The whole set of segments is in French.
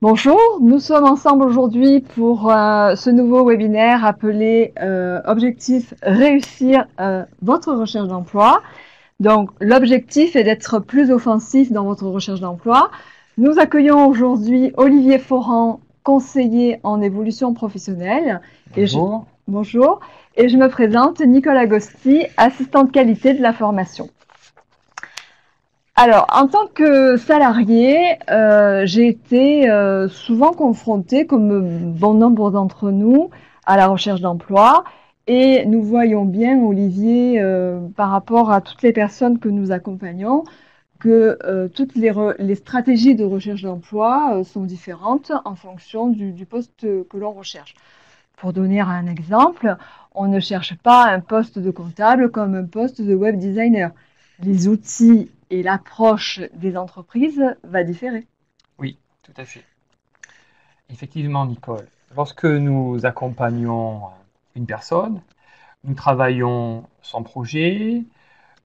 Bonjour, nous sommes ensemble aujourd'hui pour ce nouveau webinaire appelé Objectif réussir votre recherche d'emploi. Donc l'objectif est d'être plus offensif dans votre recherche d'emploi. Nous accueillons aujourd'hui Olivier Foran, conseiller en évolution professionnelle. Bonjour. Bonjour. Et je me présente, Nicole Agosti, assistante qualité de la formation. Alors, en tant que salarié, j'ai été souvent confrontée, comme bon nombre d'entre nous, à la recherche d'emploi. Et nous voyons bien, Olivier, par rapport à toutes les personnes que nous accompagnons, que toutes les stratégies de recherche d'emploi sont différentes en fonction du poste que l'on recherche. Pour donner un exemple, on ne cherche pas un poste de comptable comme un poste de web designer. Les outils et l'approche des entreprises va différer. Oui, tout à fait. Effectivement, Nicole, lorsque nous accompagnons une personne, nous travaillons son projet,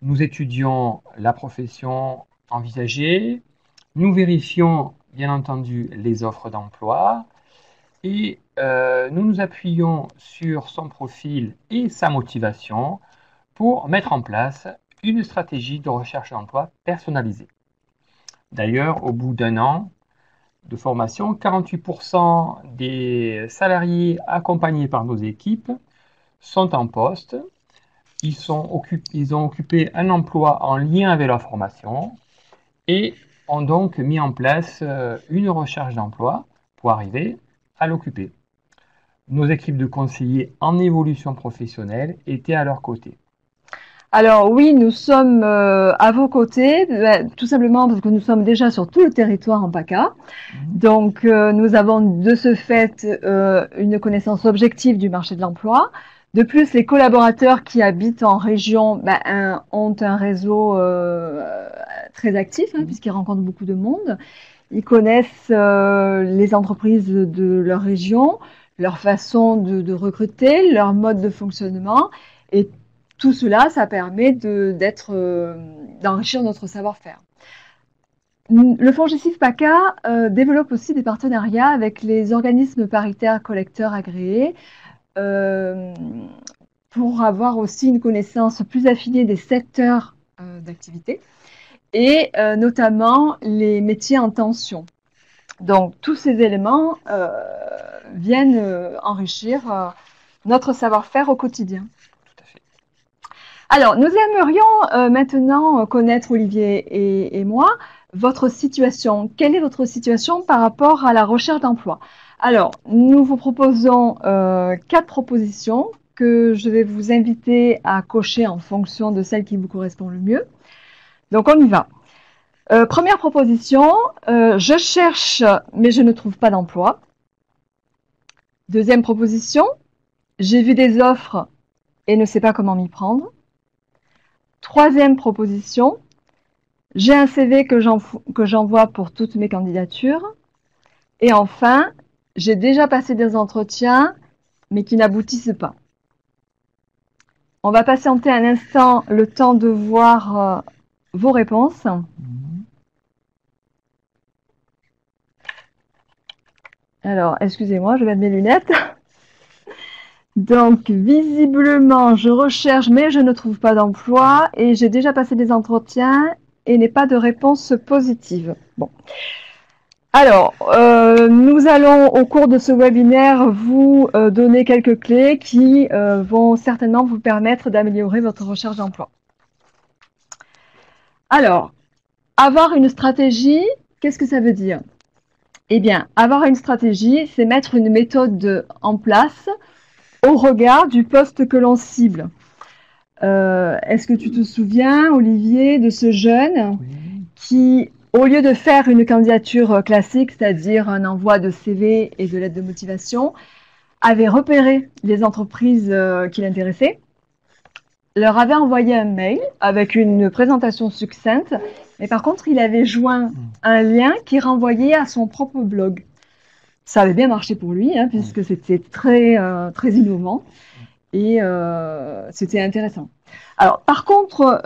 nous étudions la profession envisagée, nous vérifions bien entendu les offres d'emploi et nous nous appuyons sur son profil et sa motivation pour mettre en place une stratégie de recherche d'emploi personnalisée. D'ailleurs, au bout d'un an de formation, 48% des salariés accompagnés par nos équipes sont en poste. Ils ont occupé un emploi en lien avec leur formation et ont donc mis en place une recherche d'emploi pour arriver à l'occuper. Nos équipes de conseillers en évolution professionnelle étaient à leur côté. Alors oui, nous sommes à vos côtés, tout simplement parce que nous sommes déjà sur tout le territoire en PACA. Donc nous avons de ce fait une connaissance objective du marché de l'emploi. De plus, les collaborateurs qui habitent en région ont un réseau très actif, puisqu'ils rencontrent beaucoup de monde. Ils connaissent les entreprises de leur région, leur façon de recruter, leur mode de fonctionnement. Et tout cela, ça permet d'enrichir notre savoir-faire. Le FONGICIF PACA développe aussi des partenariats avec les organismes paritaires collecteurs agréés pour avoir aussi une connaissance plus affinée des secteurs d'activité et notamment les métiers en tension. Donc tous ces éléments viennent enrichir notre savoir-faire au quotidien. Tout à fait. Alors, nous aimerions maintenant connaître, Olivier et moi, votre situation. Quelle est votre situation par rapport à la recherche d'emploi? Alors, nous vous proposons 4 propositions que je vais vous inviter à cocher en fonction de celle qui vous correspond le mieux. Donc, on y va. Première proposition, je cherche mais je ne trouve pas d'emploi. Deuxième proposition, j'ai vu des offres et ne sais pas comment m'y prendre. Troisième proposition, j'ai un CV que j'envoie pour toutes mes candidatures. Et enfin, j'ai déjà passé des entretiens, mais qui n'aboutissent pas. On va patienter un instant le temps de voir vos réponses. Alors, excusez-moi, je vais mettre mes lunettes. Donc, visiblement, je recherche, mais je ne trouve pas d'emploi et j'ai déjà passé des entretiens et n'ai pas de réponse positive. Bon. Alors, nous allons au cours de ce webinaire vous donner quelques clés qui vont certainement vous permettre d'améliorer votre recherche d'emploi. Alors, avoir une stratégie, qu'est-ce que ça veut dire? Eh bien, avoir une stratégie, c'est mettre une méthode en place au regard du poste que l'on cible. Est-ce que tu te souviens, Olivier, de ce jeune qui, au lieu de faire une candidature classique, c'est-à-dire un envoi de CV et de lettre de motivation, avait repéré les entreprises qui l'intéressaient, leur avait envoyé un mail avec une présentation succincte, mais par contre, il avait joint un lien qui renvoyait à son propre blog. Ça avait bien marché pour lui, puisque c'était très innovant et c'était intéressant. Alors, par contre,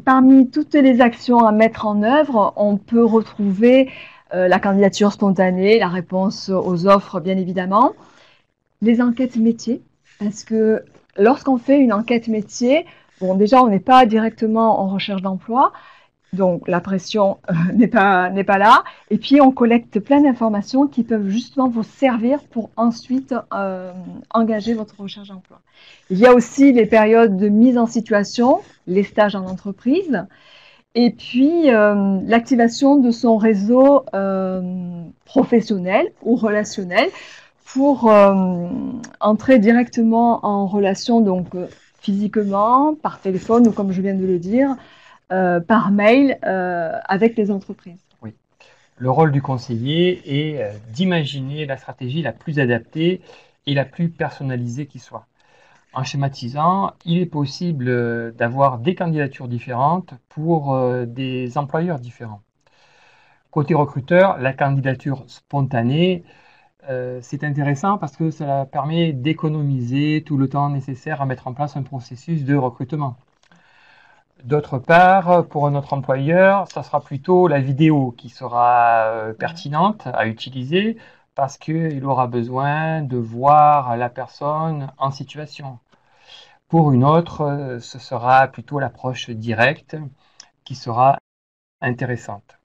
parmi toutes les actions à mettre en œuvre, on peut retrouver la candidature spontanée, la réponse aux offres, bien évidemment. Les enquêtes métiers, parce que lorsqu'on fait une enquête métier, bon, déjà, on n'est pas directement en recherche d'emploi, donc la pression n'est pas là. Et puis, on collecte plein d'informations qui peuvent justement vous servir pour ensuite engager votre recherche d'emploi. Il y a aussi les périodes de mise en situation, les stages en entreprise, et puis l'activation de son réseau professionnel ou relationnel pour entrer directement en relation, donc physiquement, par téléphone ou comme je viens de le dire, par mail avec les entreprises. Oui. Le rôle du conseiller est d'imaginer la stratégie la plus adaptée et la plus personnalisée qui soit. En schématisant, il est possible d'avoir des candidatures différentes pour des employeurs différents. Côté recruteur, la candidature spontanée, c'est intéressant parce que ça permet d'économiser tout le temps nécessaire à mettre en place un processus de recrutement. D'autre part, pour notre employeur, ça sera plutôt la vidéo qui sera pertinente à utiliser parce qu'il aura besoin de voir la personne en situation. Pour une autre, ce sera plutôt l'approche directe qui sera intéressante.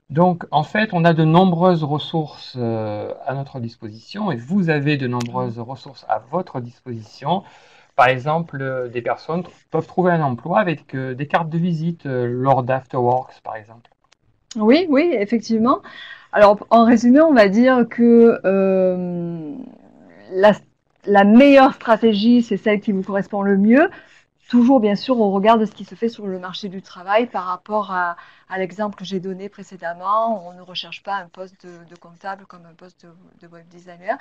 Donc, en fait, on a de nombreuses ressources à notre disposition et vous avez de nombreuses ressources à votre disposition. Par exemple, des personnes peuvent trouver un emploi avec des cartes de visite lors d'Afterworks, par exemple. Oui, oui, effectivement. Alors, en résumé, on va dire que la meilleure stratégie, c'est celle qui vous correspond le mieux. Toujours, bien sûr, au regard de ce qui se fait sur le marché du travail par rapport à l'exemple que j'ai donné précédemment. On ne recherche pas un poste de comptable comme un poste de web designer.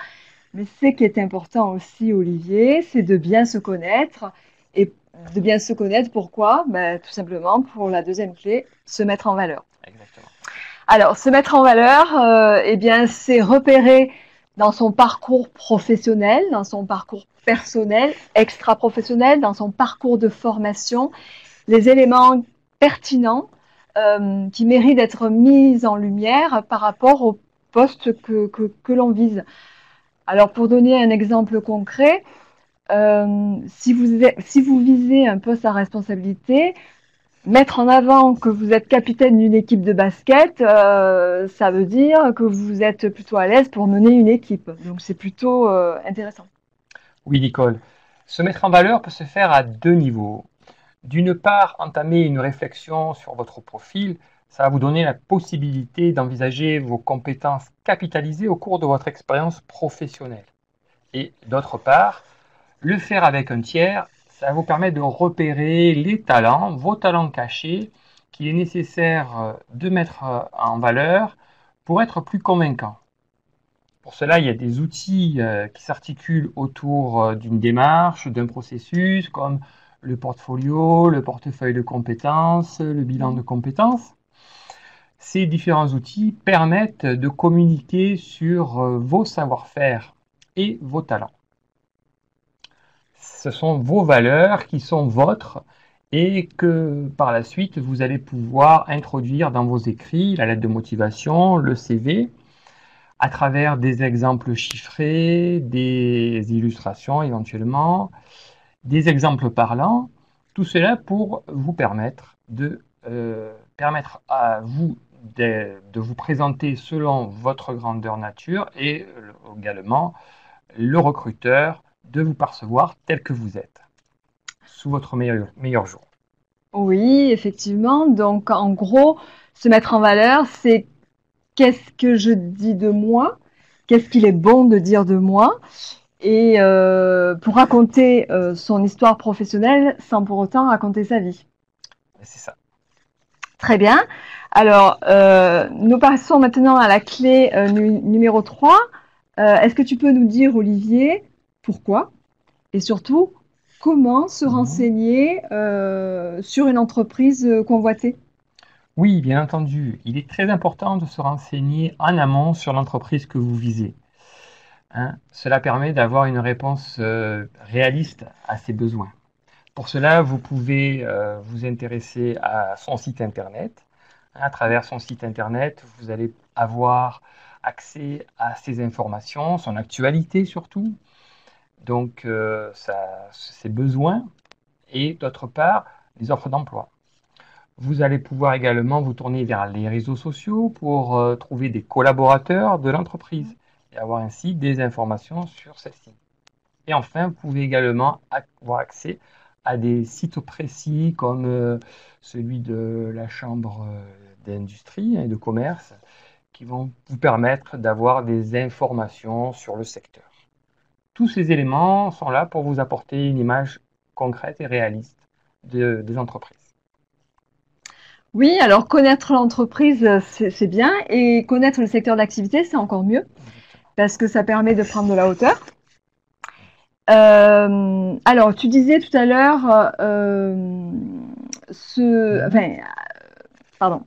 Mais ce qui est important aussi, Olivier, c'est de bien se connaître. Et de bien se connaître, pourquoi? Ben, tout simplement, pour la deuxième clé, se mettre en valeur. Exactement. Alors, se mettre en valeur, eh bien, c'est repérer dans son parcours professionnel, dans son parcours personnel, extra-professionnel, dans son parcours de formation, les éléments pertinents qui méritent d'être mis en lumière par rapport au poste que l'on vise. Alors, pour donner un exemple concret, si vous visez un poste à responsabilité, mettre en avant que vous êtes capitaine d'une équipe de basket, ça veut dire que vous êtes plutôt à l'aise pour mener une équipe. Donc, c'est plutôt intéressant. Oui, Nicole. Se mettre en valeur peut se faire à deux niveaux. D'une part, entamer une réflexion sur votre profil, ça va vous donner la possibilité d'envisager vos compétences capitalisées au cours de votre expérience professionnelle. Et d'autre part, le faire avec un tiers, ça va vous permettre de repérer les talents, vos talents cachés, qu'il est nécessaire de mettre en valeur pour être plus convaincant. Pour cela, il y a des outils qui s'articulent autour d'une démarche, d'un processus, comme le portfolio, le portefeuille de compétences, le bilan de compétences. Ces différents outils permettent de communiquer sur vos savoir-faire et vos talents. Ce sont vos valeurs qui sont vôtres et que par la suite, vous allez pouvoir introduire dans vos écrits, la lettre de motivation, le CV, à travers des exemples chiffrés, des illustrations éventuellement, des exemples parlants, tout cela pour vous permettre permettre à vous de vous présenter selon votre grandeur nature et également le recruteur de vous percevoir tel que vous êtes, sous votre meilleur jour. Oui, effectivement. Donc, en gros, se mettre en valeur, c'est qu'est-ce que je dis de moi, qu'est-ce qu'il est bon de dire de moi, et pour raconter son histoire professionnelle sans pour autant raconter sa vie. C'est ça. Très bien. Alors, nous passons maintenant à la clé numéro 3. Est-ce que tu peux nous dire, Olivier, pourquoi et surtout, comment se renseigner sur une entreprise convoitée? Oui, bien entendu. Il est très important de se renseigner en amont sur l'entreprise que vous visez. Cela permet d'avoir une réponse réaliste à ses besoins. Pour cela, vous pouvez vous intéresser à son site internet, À travers son site internet, vous allez avoir accès à ses informations, son actualité surtout, donc ses besoins et d'autre part les offres d'emploi. Vous allez pouvoir également vous tourner vers les réseaux sociaux pour trouver des collaborateurs de l'entreprise et avoir ainsi des informations sur celle-ci. Et enfin, vous pouvez également avoir accès à des sites précis comme celui de la Chambre d'industrie et de commerce qui vont vous permettre d'avoir des informations sur le secteur. Tous ces éléments sont là pour vous apporter une image concrète et réaliste des entreprises. Oui, alors connaître l'entreprise, c'est bien, et connaître le secteur d'activité, c'est encore mieux, parce que ça permet de prendre de la hauteur. Alors, tu disais tout à l'heure, pardon,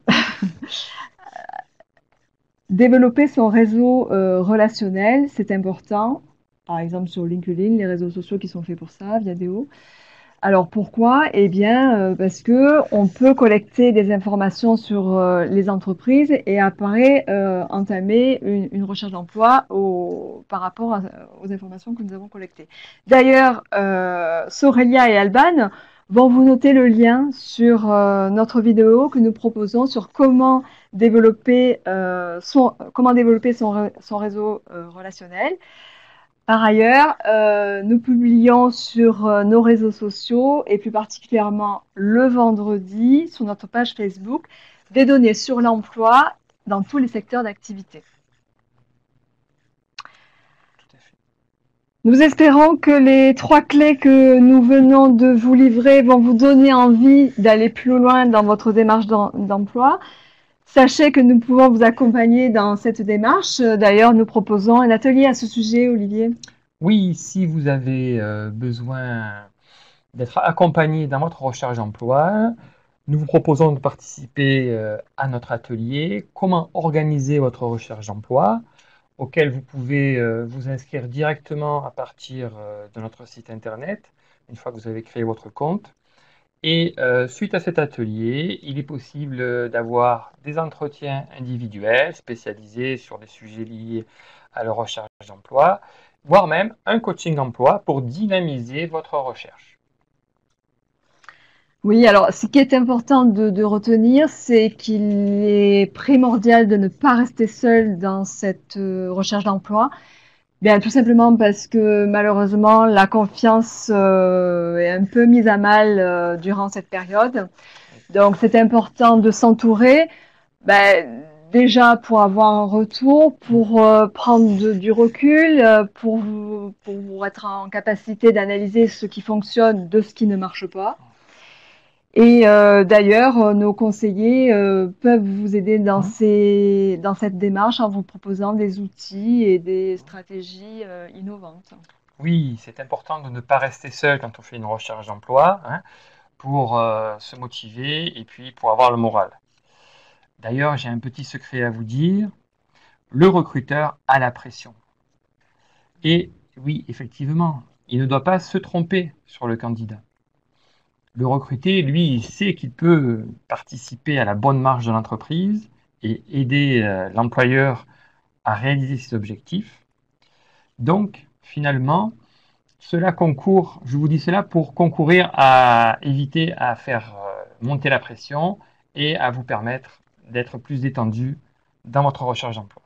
développer son réseau relationnel, c'est important. Par exemple, sur LinkedIn, les réseaux sociaux qui sont faits pour ça, Viadeo. Alors pourquoi? Eh bien, parce que on peut collecter des informations sur les entreprises et après entamer une recherche d'emploi par rapport aux informations que nous avons collectées. D'ailleurs, Sorelia et Alban vont vous noter le lien sur notre vidéo que nous proposons sur comment développer son réseau relationnel. Par ailleurs, nous publions sur nos réseaux sociaux et plus particulièrement le vendredi sur notre page Facebook des données sur l'emploi dans tous les secteurs d'activité. Nous espérons que les 3 clés que nous venons de vous livrer vont vous donner envie d'aller plus loin dans votre démarche d'emploi. Sachez que nous pouvons vous accompagner dans cette démarche. D'ailleurs, nous proposons un atelier à ce sujet, Olivier. Oui, si vous avez besoin d'être accompagné dans votre recherche d'emploi, nous vous proposons de participer à notre atelier Comment organiser votre recherche d'emploi, auquel vous pouvez vous inscrire directement à partir de notre site internet, une fois que vous avez créé votre compte. Et suite à cet atelier, il est possible d'avoir des entretiens individuels spécialisés sur des sujets liés à la recherche d'emploi, voire même un coaching d'emploi pour dynamiser votre recherche. Oui, alors ce qui est important de retenir, c'est qu'il est primordial de ne pas rester seul dans cette recherche d'emploi. Bien, tout simplement parce que malheureusement, la confiance est un peu mise à mal durant cette période. Donc, c'est important de s'entourer, déjà pour avoir un retour, pour prendre du recul, pour être en capacité d'analyser ce qui fonctionne de ce qui ne marche pas. Et d'ailleurs, nos conseillers peuvent vous aider dans cette démarche en vous proposant des outils et des stratégies innovantes. Oui, c'est important de ne pas rester seul quand on fait une recherche d'emploi, pour se motiver et puis pour avoir le moral. D'ailleurs, j'ai un petit secret à vous dire. Le recruteur a la pression. Et oui, effectivement, il ne doit pas se tromper sur le candidat. Le recruté, lui, il sait qu'il peut participer à la bonne marche de l'entreprise et aider l'employeur à réaliser ses objectifs. Donc, finalement, cela concourt, je vous dis cela pour concourir à éviter à faire monter la pression et à vous permettre d'être plus détendu dans votre recherche d'emploi.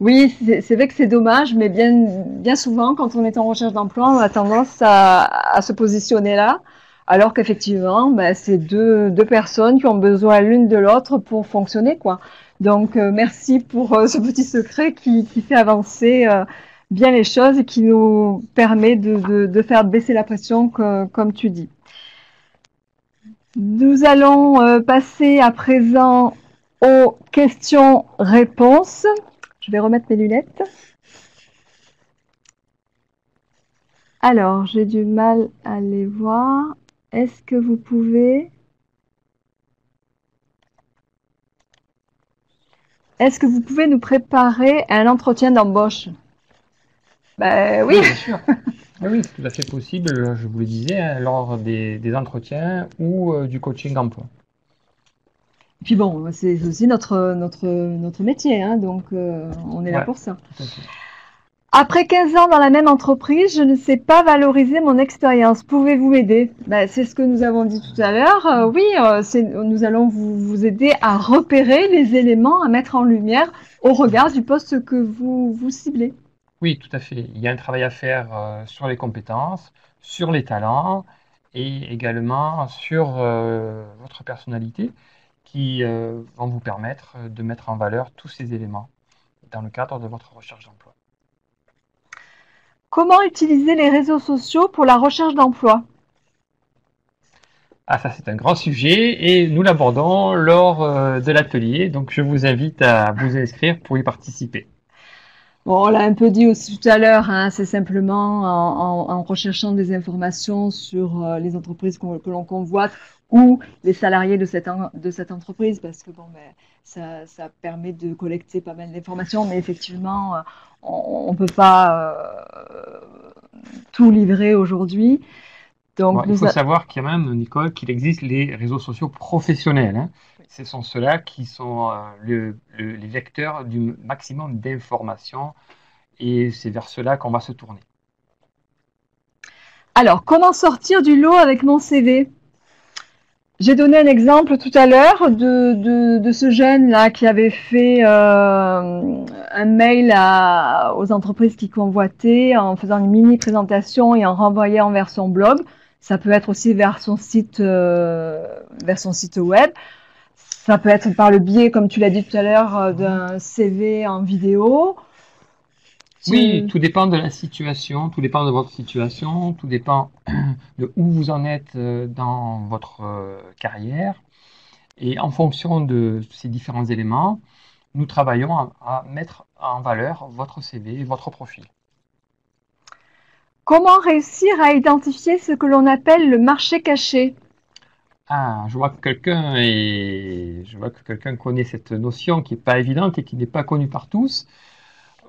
Oui, c'est vrai que c'est dommage, mais bien souvent, quand on est en recherche d'emploi, on a tendance à se positionner là, alors qu'effectivement, c'est deux personnes qui ont besoin l'une de l'autre pour fonctionner, quoi. Donc, merci pour ce petit secret qui fait avancer bien les choses et qui nous permet de faire baisser la pression, comme tu dis. Nous allons passer à présent aux questions-réponses. Je vais remettre mes lunettes. Alors, j'ai du mal à les voir. Est-ce que vous pouvez nous préparer un entretien d'embauche? Oui. Bien sûr. Oui, c'est tout à fait possible, je vous le disais, lors des entretiens ou du coaching d'emploi. Puis bon, c'est aussi notre métier, hein, donc on est là Ouais, pour ça. tout à fait. Après 15 ans dans la même entreprise, je ne sais pas valoriser mon expérience. Pouvez-vous m'aider? Ben, c'est ce que nous avons dit tout à l'heure. Oui, nous allons vous aider à repérer les éléments à mettre en lumière au regard du poste que vous ciblez. Oui, tout à fait. Il y a un travail à faire sur les compétences, sur les talents et également sur votre personnalité qui vont vous permettre de mettre en valeur tous ces éléments dans le cadre de votre recherche d'emploi. Comment utiliser les réseaux sociaux pour la recherche d'emploi? Ah, ça c'est un grand sujet et nous l'abordons lors de l'atelier, donc je vous invite à vous inscrire pour y participer. Bon, on l'a un peu dit aussi tout à l'heure, hein, c'est simplement en recherchant des informations sur les entreprises que l'on convoite ou les salariés de cette entreprise, parce que bon, ben, ça permet de collecter pas mal d'informations, mais effectivement, on ne peut pas tout livrer aujourd'hui. Bon, Donc, il faut savoir qu'il y a même, Nicole, qu'il existe les réseaux sociaux professionnels, hein. Ce sont ceux-là qui sont les vecteurs du maximum d'informations et c'est vers cela qu'on va se tourner. Alors, comment sortir du lot avec mon CV? J'ai donné un exemple tout à l'heure de ce jeune-là qui avait fait un mail aux entreprises qui convoitaient en faisant une mini présentation et en renvoyant vers son blog. Ça peut être aussi vers son site web. Ça peut être par le biais, comme tu l'as dit tout à l'heure, d'un CV en vidéo. Oui, tout dépend de la situation, tout dépend de votre situation, tout dépend de où vous en êtes dans votre carrière. Et en fonction de ces différents éléments, nous travaillons à mettre en valeur votre CV et votre profil. Comment réussir à identifier ce que l'on appelle le marché caché? Ah, je vois que quelqu'un connaît cette notion qui n'est pas évidente et qui n'est pas connue par tous.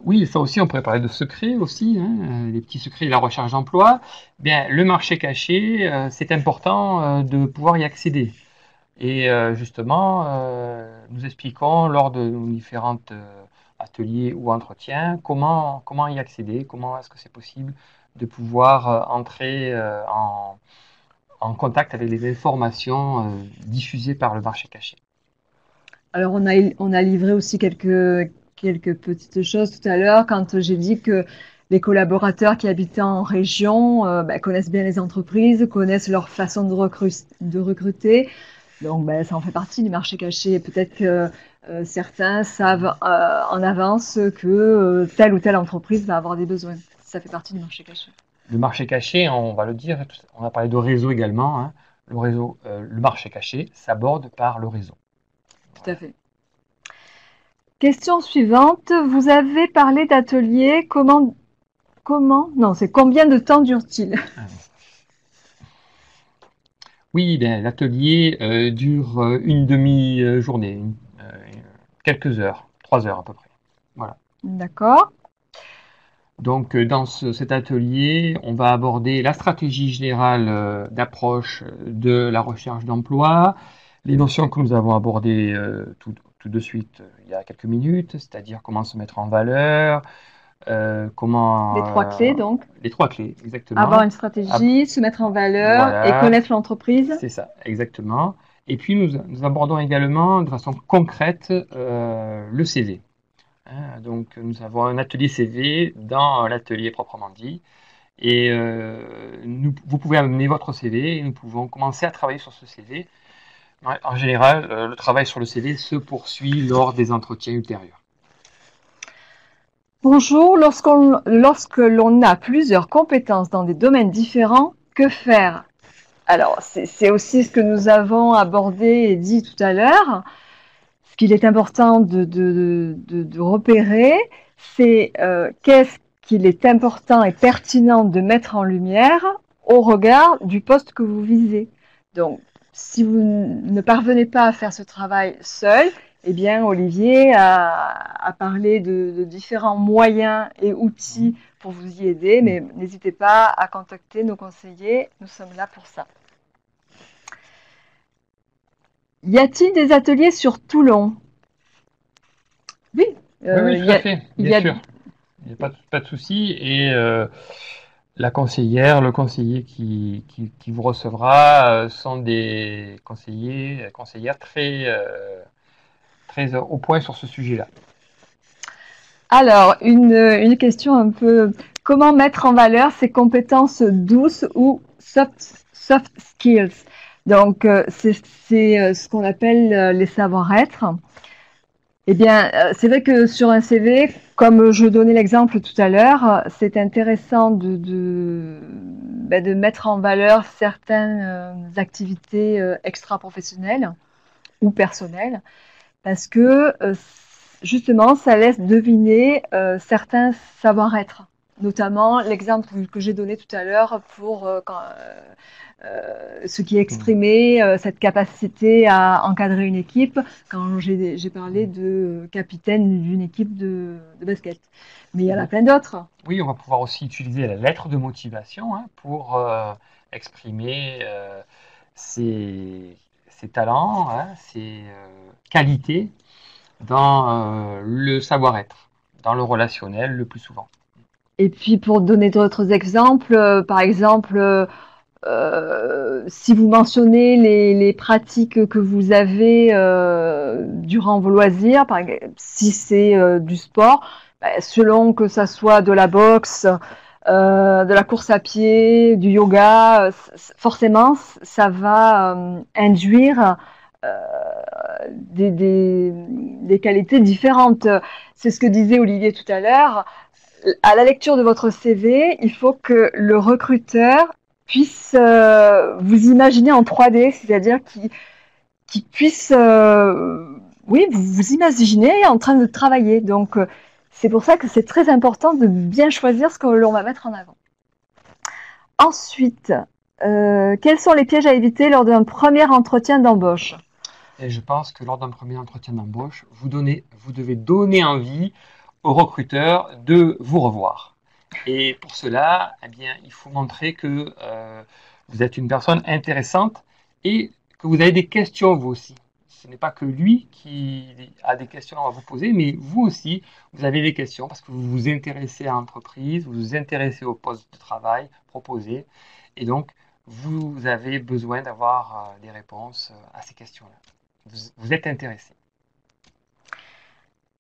Oui, ça aussi, on pourrait parler de secrets aussi, hein, les petits secrets de la recherche d'emploi. Bien, le marché caché, c'est important de pouvoir y accéder. Et justement, nous expliquons lors de nos différents ateliers ou entretiens comment y accéder, comment est-ce que c'est possible de pouvoir entrer en contact avec les informations diffusées par le marché caché. Alors, on a livré aussi quelques petites choses tout à l'heure quand j'ai dit que les collaborateurs qui habitaient en région connaissent bien les entreprises, connaissent leur façon de recruter. Donc, ça en fait partie du marché caché. Peut-être que certains savent en avance que telle ou telle entreprise va avoir des besoins. Ça fait partie du marché caché. Le marché caché, on va le dire, on a parlé de réseau également, hein. Le réseau, le marché caché s'aborde par le réseau. Tout à fait. Question suivante. Vous avez parlé d'atelier. Non, c'est combien de temps dure-t-il? Oui, ben, l'atelier dure une demi-journée, quelques heures, 3 heures à peu près. Voilà. D'accord. Donc, dans cet atelier, on va aborder la stratégie générale d'approche de la recherche d'emploi, les notions que nous avons abordées tout de suite il y a quelques minutes, c'est-à-dire comment se mettre en valeur, Les trois clés, donc. les trois clés, Avoir exactement. une stratégie, se mettre en valeur et Voilà, connaître l'entreprise. c'est ça, exactement. Et puis, nous abordons également de façon concrète le CV. Hein. Donc, nous avons un atelier CV dans l'atelier proprement dit. Et vous pouvez amener votre CV et nous pouvons commencer à travailler sur ce CV. En général, le travail sur le CV se poursuit lors des entretiens ultérieurs. Bonjour, lorsque l'on a plusieurs compétences dans des domaines différents, que faire? Alors, c'est aussi ce que nous avons abordé et dit tout à l'heure. Ce qu'il est important de repérer, c'est qu'est-ce qu'il est important et pertinent de mettre en lumière au regard du poste que vous visez. Donc, si vous ne parvenez pas à faire ce travail seul, eh bien, Olivier a parlé de différents moyens et outils pour vous y aider, mais n'hésitez pas à contacter nos conseillers, nous sommes là pour ça. Y a-t-il des ateliers sur Toulon? Oui, Oui, oui, tout à fait, il bien y a, sûr. Il n'y a pas de souci. Et la conseillère, le conseiller qui vous recevra sont des conseillères très au point sur ce sujet-là. Alors, une question un peu, comment mettre en valeur ses compétences douces ou soft skills? Donc, c'est ce qu'on appelle les savoir-être. Eh bien, c'est vrai que sur un CV, comme je donnais l'exemple tout à l'heure, c'est intéressant de mettre en valeur certaines activités extra-professionnelles ou personnelles, parce que justement, ça laisse deviner certains savoir-être. Notamment l'exemple que j'ai donné tout à l'heure pour ce qui exprimait cette capacité à encadrer une équipe quand j'ai parlé de capitaine d'une équipe de basket. Mais il y en a plein d'autres. Oui, on va pouvoir aussi utiliser la lettre de motivation pour exprimer ses talents, ses qualités dans le savoir-être, dans le relationnel le plus souvent. Et puis pour donner d'autres exemples, par exemple, si vous mentionnez les pratiques que vous avez durant vos loisirs, si c'est du sport, selon que ça soit de la boxe, de la course à pied, du yoga, forcément, ça va induire des qualités différentes. C'est ce que disait Olivier tout à l'heure. À la lecture de votre CV, il faut que le recruteur puisse vous imaginer en 3D, c'est-à-dire qu'il puisse, oui, vous imaginer en train de travailler. Donc, c'est pour ça que c'est très important de bien choisir ce que l'on va mettre en avant. Ensuite, quels sont les pièges à éviter lors d'un premier entretien d'embauche? Et je pense que lors d'un premier entretien d'embauche, vous devez donner envie au recruteur de vous revoir. Et pour cela, eh bien, il faut montrer que vous êtes une personne intéressante et que vous avez des questions vous aussi. Ce n'est pas que lui qui a des questions à vous poser, mais vous aussi, vous avez des questions parce que vous vous intéressez à l'entreprise, vous vous intéressez au poste de travail proposé, et donc vous avez besoin d'avoir des réponses à ces questions-là. Vous êtes intéressé.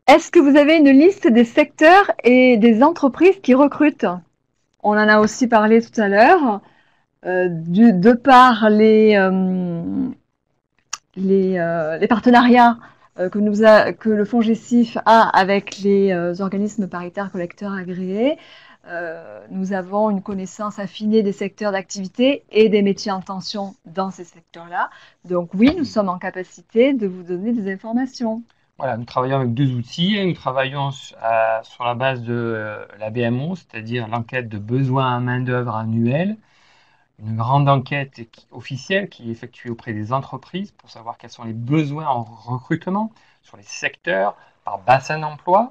Est-ce que vous avez une liste des secteurs et des entreprises qui recrutent? On en a aussi parlé tout à l'heure. De par les partenariats que le Fonds GESIF a avec les organismes paritaires collecteurs agréés, nous avons une connaissance affinée des secteurs d'activité et des métiers en tension dans ces secteurs-là. Donc oui, nous sommes en capacité de vous donner des informations. Voilà, nous travaillons avec deux outils. Nous travaillons sur la base de la BMO, c'est-à-dire l'enquête de besoins en main-d'œuvre annuelle, une grande enquête officielle qui est effectuée auprès des entreprises pour savoir quels sont les besoins en recrutement sur les secteurs par bassin d'emploi.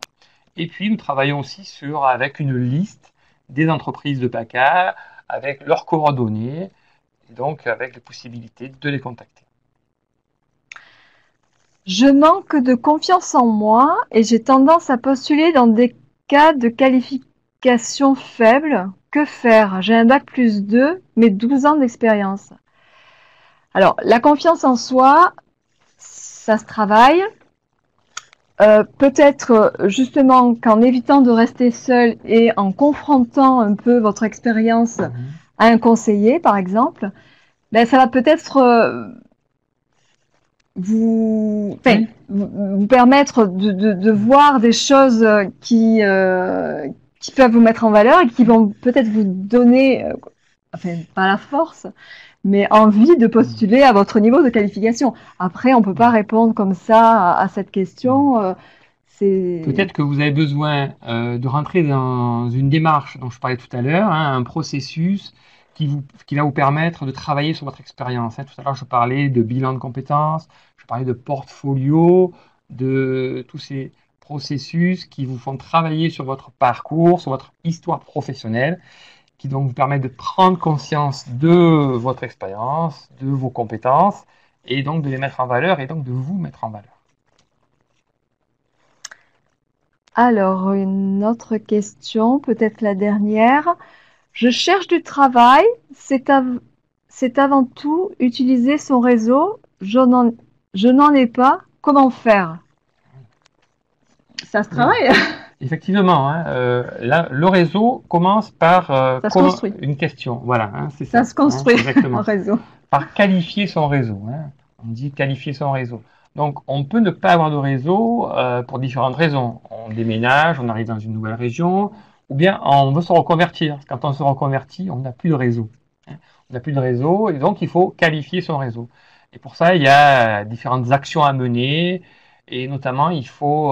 Et puis, nous travaillons aussi avec une liste des entreprises de PACA, avec leurs coordonnées, et donc avec les possibilités de les contacter. Je manque de confiance en moi et j'ai tendance à postuler dans des cas de qualification faible. Que faire? J'ai un bac+2, mais 12 ans d'expérience. Alors, la confiance en soi, ça se travaille. Peut-être justement qu'en évitant de rester seul et en confrontant un peu votre expérience à un conseiller, par exemple, ça va peut-être vous permettre de voir des choses qui peuvent vous mettre en valeur et qui vont peut-être vous donner, enfin pas la force, mais envie de postuler à votre niveau de qualification. Après, on peut pas répondre comme ça à cette question. Peut-être que vous avez besoin de rentrer dans une démarche dont je parlais tout à l'heure, un processus qui va vous permettre de travailler sur votre expérience. Tout à l'heure, je parlais de bilan de compétences, je parlais de portfolio, de tous ces processus qui vous font travailler sur votre parcours, sur votre histoire professionnelle, qui donc vous permettent de prendre conscience de votre expérience, de vos compétences et donc de les mettre en valeur et donc de vous mettre en valeur. Alors, une autre question, peut-être la dernière. Je cherche du travail, c'est avant tout utiliser son réseau. Je n'en ai pas. Comment faire? Ça se Oui. travaille, Effectivement, hein, là, le réseau commence par ça se construit. une question. Voilà, hein, c'est Ça ça. se construit, Exactement. un réseau. Par qualifier son réseau, hein. On dit qualifier son réseau. Donc, on peut ne pas avoir de réseau pour différentes raisons. On déménage, on arrive dans une nouvelle région, ou bien on veut se reconvertir. Quand on se reconvertit, on n'a plus de réseau, hein. On n'a plus de réseau, et donc il faut qualifier son réseau. Et pour ça, il y a différentes actions à mener, et notamment, il faut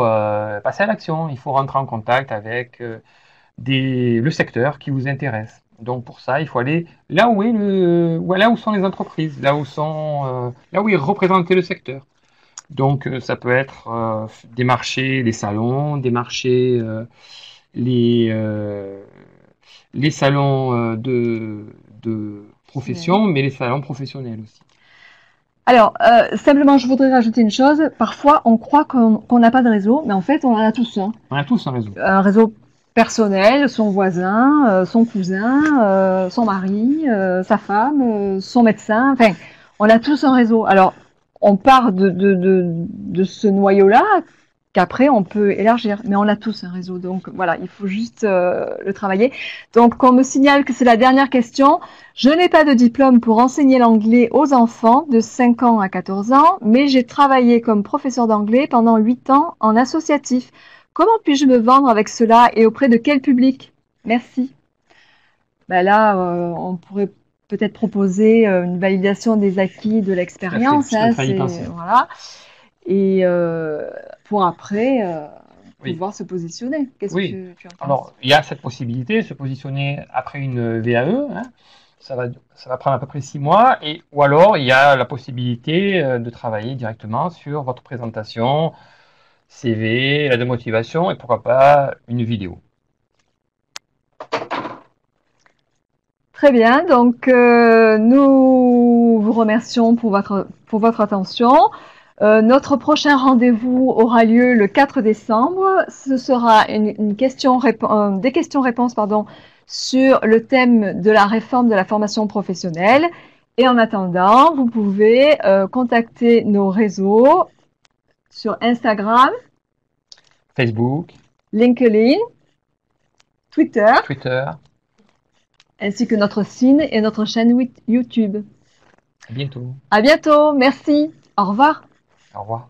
passer à l'action. Il faut rentrer en contact avec le secteur qui vous intéresse. Donc pour ça, il faut aller là où là où sont les entreprises, là où est représenté le secteur. Donc ça peut être démarcher des salons, démarcher les euh, les salons de profession, mais les salons professionnels aussi. Alors, simplement, je voudrais rajouter une chose. Parfois, on croit qu'on n'a pas de réseau, mais en fait, on en a tous un. On a tous un réseau. Un réseau personnel, son voisin, son cousin, son mari, sa femme, son médecin. Enfin, on a tous un réseau. Alors, on part de ce noyau-là qu'après on peut élargir. Mais on a tous un réseau. Donc voilà, il faut juste le travailler. Donc, on me signale que c'est la dernière question. Je n'ai pas de diplôme pour enseigner l'anglais aux enfants de 5 ans à 14 ans, mais j'ai travaillé comme professeur d'anglais pendant 8 ans en associatif. Comment puis-je me vendre avec cela et auprès de quel public? Merci. Ben là, on pourrait peut-être proposer une validation des acquis de l'expérience. Je suis en train d'y penser. Voilà. Et pour après Oui. pouvoir se positionner. Qu'est-ce Oui. que tu en penses? Alors, il y a cette possibilité de se positionner après une VAE, hein. Ça va prendre à peu près 6 mois, ou alors il y a la possibilité de travailler directement sur votre présentation, CV, la de motivation, et pourquoi pas une vidéo. Très bien, donc nous vous remercions pour votre attention. Notre prochain rendez-vous aura lieu le 4 décembre. Ce sera des questions-réponses sur le thème de la réforme de la formation professionnelle. Et en attendant, vous pouvez contacter nos réseaux sur Instagram, Facebook, LinkedIn, Twitter, ainsi que notre site et notre chaîne YouTube. À bientôt. À bientôt, merci, au revoir. Au revoir.